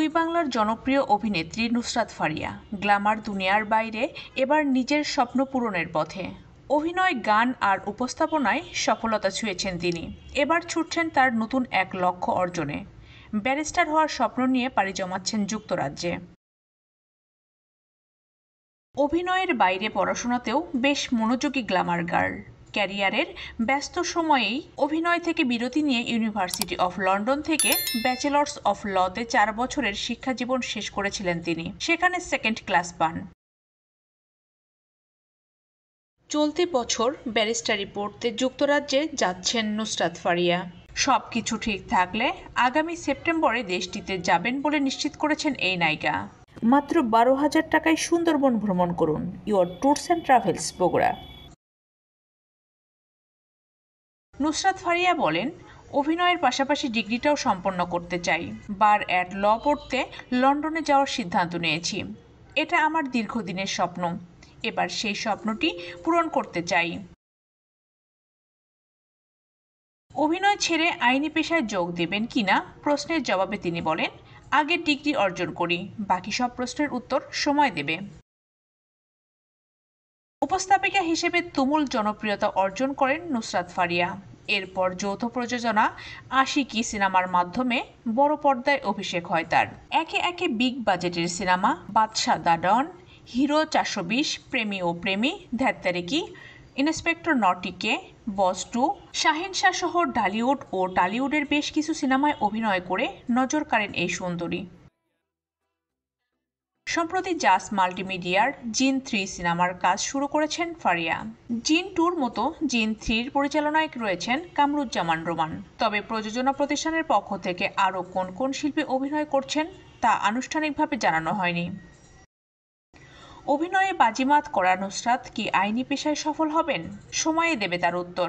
দুই বাংলার জনপ্রিয় অভিনেত্রী নুসরাত ফারিয়া গ্ল্যামার দুনিয়ার বাইরে এবার নিজের স্বপ্ন পূরণের পথে। অভিনয়, গান আর উপস্থাপনায় সফলতা ছুঁয়েছেন তিনি। এবার ছুটছেন তার নতুন এক লক্ষ্য অর্জনে। ব্যারিস্টার হওয়ার স্বপ্ন নিয়ে পাড়ি জমাচ্ছেন যুক্তরাজ্যে। অভিনয়ের বাইরে পড়াশোনাতেও বেশ মনোযোগী গ্ল্যামার গার্ল। ক্যারিয়ারের ব্যস্ত সময়েই অভিনয় থেকে বিরতি নিয়ে ইউনিভার্সিটি অফ লন্ডন থেকে ব্যাচেলর্স অফ লতে 4 বছরের শিক্ষাজীবন শেষ করেছিলেন তিনি। সেখানে সেকেন্ড ক্লাস পান। চলতি বছর ব্যারিস্টারি পড়তে যুক্তরাজ্যে যাচ্ছেন নুসরাত ফারিয়া। সবকিছু ঠিক থাকলে আগামী সেপ্টেম্বরে দেশটিতে যাবেন বলে নিশ্চিত করেছেন এই নায়িকা। মাত্র 12,000 টাকায় সুন্দরবন ভ্রমণ করুন। Your tours and travels, Bogura. Nusrat Faria বলেন, অভিনয়ের পাশাপাশি ডিগ্রিটাও সম্পন্ন করতে চাই। বার অ্যাট ল পড়তে লন্ডনে যাওয়ার সিদ্ধান্ত নিয়েছি। এটা আমার দীর্ঘদিনের স্বপ্ন। এবার সেই স্বপ্নটি পূরণ করতে চাই। অভিনয় ছেড়ে আইনি পেশায় যোগ দেবেন কিনা প্রশ্নের জবাবে তিনি বলেন, আগে ডিগ্রি অর্জন করি, বাকি সব প্রশ্নের উত্তর সময় দেবে। উপস্থাপিকা হিসেবে তুমুল জনপ্রিয়তা অর্জন করেন নুসরাত ফারিয়া। এরপর যৌথ প্রযোজনা আশিকি সিনেমার মাধ্যমে বড় পর্দায় অভিষেক হয় তার। একে একে বিগ বাজেটের cinema Badsha the Don, hero 420, প্রেমী ও প্রেমী, ধ্যাত্তারেকি, ইন্সপেক্টর নটিকে, বস 2, শাহিনশাহ সহ ঢালিউড ও টলিউডের বেশ কিছু সিনেমায় অভিনয় করে নজর কাড়েন এই সুন্দরী। সম্প্রতি জাস মাল্টিমিডিয়ার জিন 3 সিনেমার কাজ শুরু করেছেন ফারিয়া। জিন 2-র মতো জিন 3-র পরিচালনায় রয়েছেন কামরুজ্জামান রোমান। তবে প্রযোজনা প্রতিষ্ঠানের পক্ষ থেকে আরও কোন কোন শিল্পী অভিনয় করছেন তা আনুষ্ঠানিকভাবে জানানো হয়নি। অভিনয়ে বাজিমাত করা নুসরাত কি আইনি পেশায় সফল হবেন? সময়ে দেবে তার উত্তর।